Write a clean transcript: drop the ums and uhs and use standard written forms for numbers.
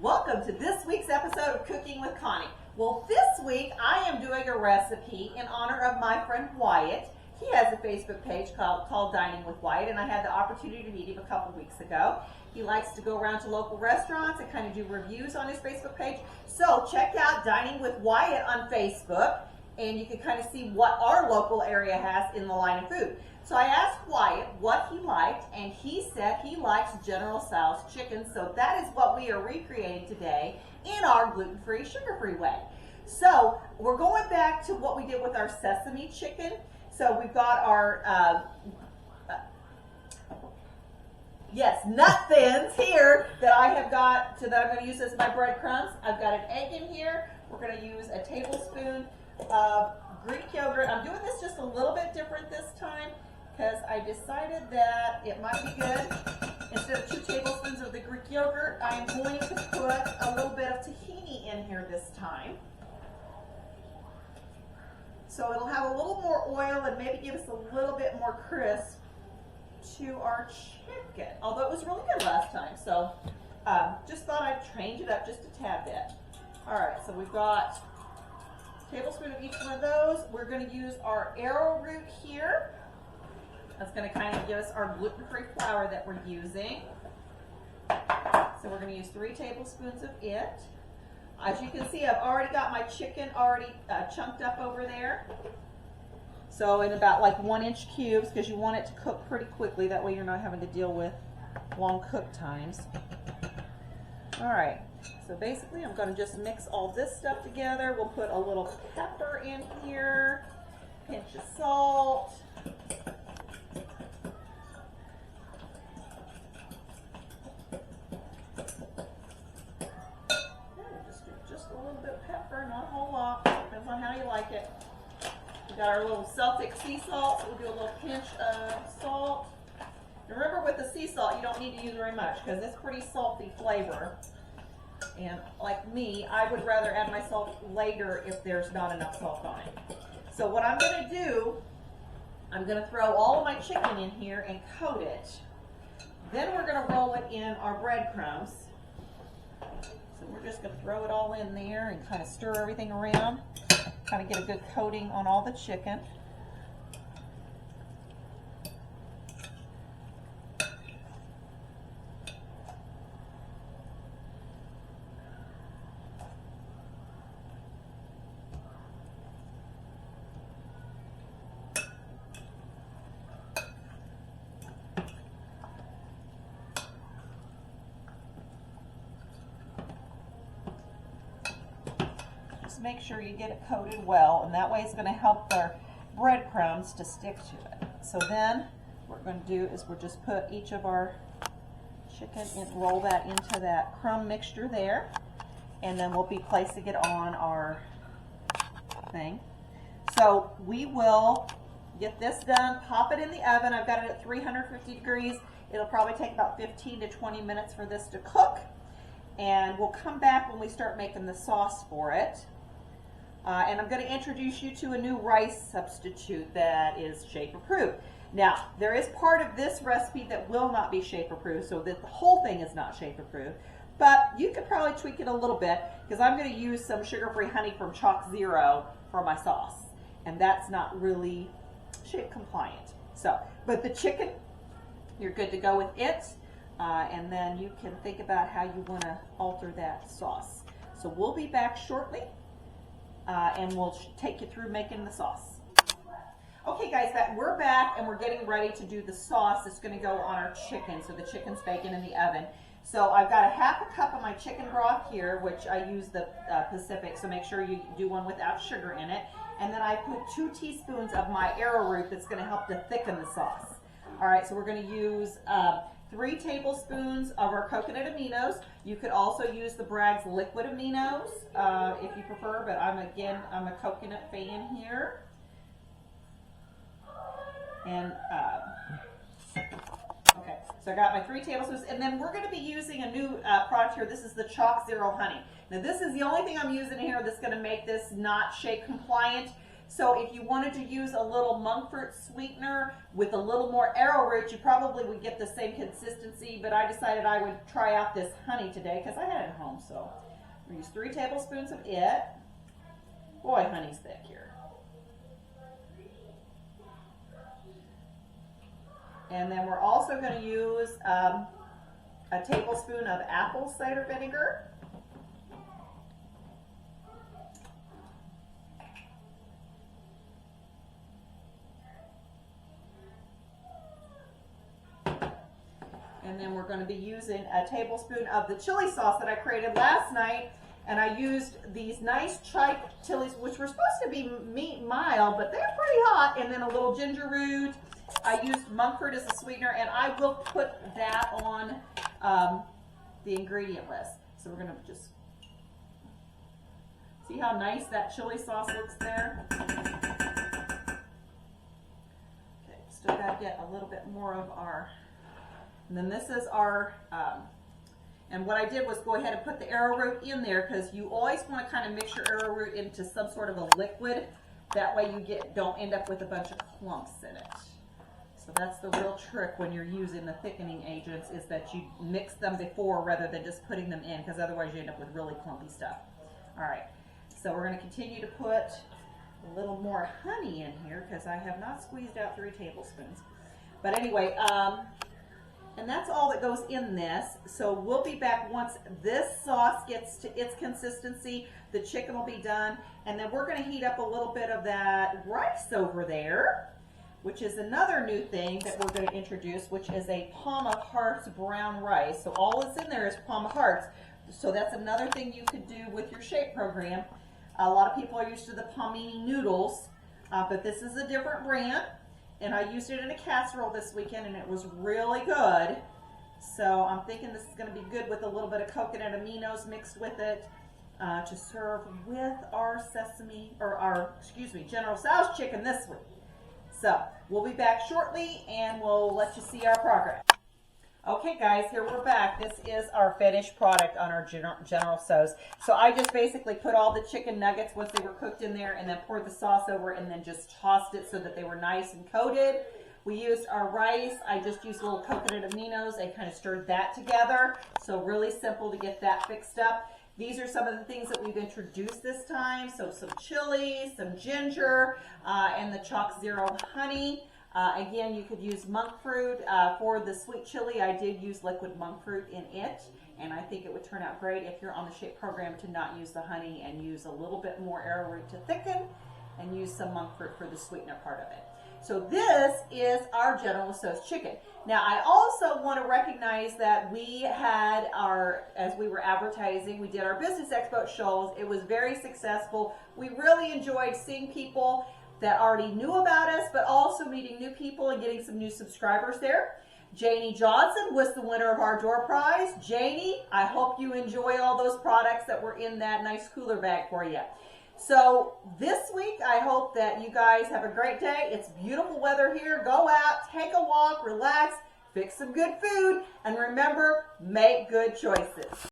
Welcome to this week's episode of Cooking with Connie. Well, this week I am doing a recipe in honor of my friend Wyatt. He has a Facebook page called Dining with Wyatt, and I had the opportunity to meet him a couple weeks ago. He likes to go around to local restaurants and kind of do reviews on his Facebook page. So check out Dining with Wyatt on Facebook, and you can kind of see what our local area has in the line of food. So I asked Wyatt what he liked, and he said he likes General Tso's chicken. So that is what we are recreating today in our gluten-free, sugar-free way. So we're going back to what we did with our sesame chicken. So we've got our nut thins here that I have got, so that I'm going to use as my breadcrumbs. I've got an egg in here. We're going to use a tablespoon of Greek yogurt. I'm doing this just a little bit different this time because I decided that it might be good. Instead of 2 tablespoons of the Greek yogurt, I am going to put a little bit of tahini in here this time. So it'll have a little more oil and maybe give us a little bit more crisp to our chicken. Although it was really good last time, so just thought I'd change it up just a tad bit. All right, so we've got a tablespoon of each one of those. We're going to use our arrowroot here. That's going to kind of give us our gluten-free flour that we're using. So we're going to use 3 tablespoons of it. As you can see, I've already got my chicken already chunked up over there. So in about like 1-inch cubes, because you want it to cook pretty quickly. That way you're not having to deal with long cook times. All right, so basically I'm going to just mix all this stuff together. We'll put a little pepper in here, pinch of salt. Just a little bit of pepper, not a whole lot. Depends on how you like it. We got our little Celtic sea salt, so we'll do a little pinch of salt. Remember, with the sea salt, you don't need to use very much because it's pretty salty flavor. And like me, I would rather add my salt later if there's not enough salt on it. So what I'm going to do, I'm going to throw all of my chicken in here and coat it. Then we're going to roll it in our breadcrumbs. So we're just going to throw it all in there and kind of stir everything around, kind of get a good coating on all the chicken. Make sure you get it coated well, and that way it's going to help the breadcrumbs to stick to it. So then what we're going to do is we'll just put each of our chicken and roll that into that crumb mixture there, and then we'll be placing it on our thing. So we will get this done, pop it in the oven. I've got it at 350 degrees. It'll probably take about 15 to 20 minutes for this to cook, and we'll come back when we start making the sauce for it. And I'm going to introduce you to a new rice substitute that is shape-approved. Now, there is part of this recipe that will not be shape-approved, so that the whole thing is not shape-approved. But you could probably tweak it a little bit, because I'm going to use some sugar-free honey from Chalk Zero for my sauce. And that's not really shape-compliant. So, but the chicken, you're good to go with it. And then you can think about how you want to alter that sauce. So we'll be back shortly. And we'll take you through making the sauce. Okay guys, we're back and we're getting ready to do the sauce that's going to go on our chicken. So the chicken's baking in the oven. So I've got a 1/2 cup of my chicken broth here, which I use the Pacific, so make sure you do one without sugar in it. And then I put 2 teaspoons of my arrowroot that's going to help to thicken the sauce. All right, so we're going to use 3 tablespoons of our coconut aminos. You could also use the Bragg's liquid aminos if you prefer, but I'm a coconut fan here. And okay, so I got my 3 tablespoons, and then we're going to be using a new product here. This is the Chalk Zero honey. Now this is the only thing I'm using here that's going to make this not shake compliant. So if you wanted to use a little monk fruit sweetener with a little more arrowroot, you probably would get the same consistency, but I decided I would try out this honey today because I had it at home. So I'm going to use 3 tablespoons of it. Boy, honey's thick here. And then we're also going to use a tablespoon of apple cider vinegar. And then we're going to be using a tablespoon of the chili sauce that I created last night. And I used these nice chive chilies, which were supposed to be mild, but they're pretty hot. And then a little ginger root. I used monk fruit as a sweetener, and I will put that on the ingredient list. So we're going to just see how nice that chili sauce looks there. Okay, still got to get a little bit more of our... And then this is our, and what I did was go ahead and put the arrowroot in there because you always want to kind of mix your arrowroot into some sort of a liquid. That way you don't end up with a bunch of clumps in it. So that's the real trick when you're using the thickening agents, is that you mix them before rather than just putting them in, because otherwise you end up with really clumpy stuff. All right, so we're going to continue to put a little more honey in here because I have not squeezed out 3 tablespoons. But anyway, and that's all that goes in this. So we'll be back once this sauce gets to its consistency. The chicken will be done. And then we're going to heat up a little bit of that rice over there, which is another new thing that we're going to introduce, which is a Palm of Hearts brown rice. So all that's in there is Palm of Hearts. So that's another thing you could do with your shape program. A lot of people are used to the palmini noodles, but this is a different brand. And I used it in a casserole this weekend, and it was really good. So I'm thinking this is going to be good with a little bit of coconut aminos mixed with it to serve with our General Tso's chicken this week. So we'll be back shortly, and we'll let you see our progress. Okay guys, here we're back. This is our finished product on our General Tso's. So I just basically put all the chicken nuggets once they were cooked in there, and then poured the sauce over, and then just tossed it so that they were nice and coated. We used our rice. I just used a little coconut aminos and kind of stirred that together. So really simple to get that fixed up. These are some of the things that we've introduced this time. So some chili, some ginger, and the Chalk Zero honey. Again, you could use monk fruit. For the sweet chili, I did use liquid monk fruit in it, and I think it would turn out great if you're on the shape program to not use the honey and use a little bit more arrowroot to thicken, and use some monk fruit for the sweetener part of it. So this is our General Tso's chicken. Now, I also want to recognize that we had as we were advertising, we did our Business Expo shows. It was very successful. We really enjoyed seeing people that already knew about us, but also meeting new people and getting some new subscribers there. Janie Johnson was the winner of our door prize. Janie, I hope you enjoy all those products that were in that nice cooler bag for you. So this week, I hope that you guys have a great day. It's beautiful weather here. Go out, take a walk, relax, fix some good food, and remember, make good choices.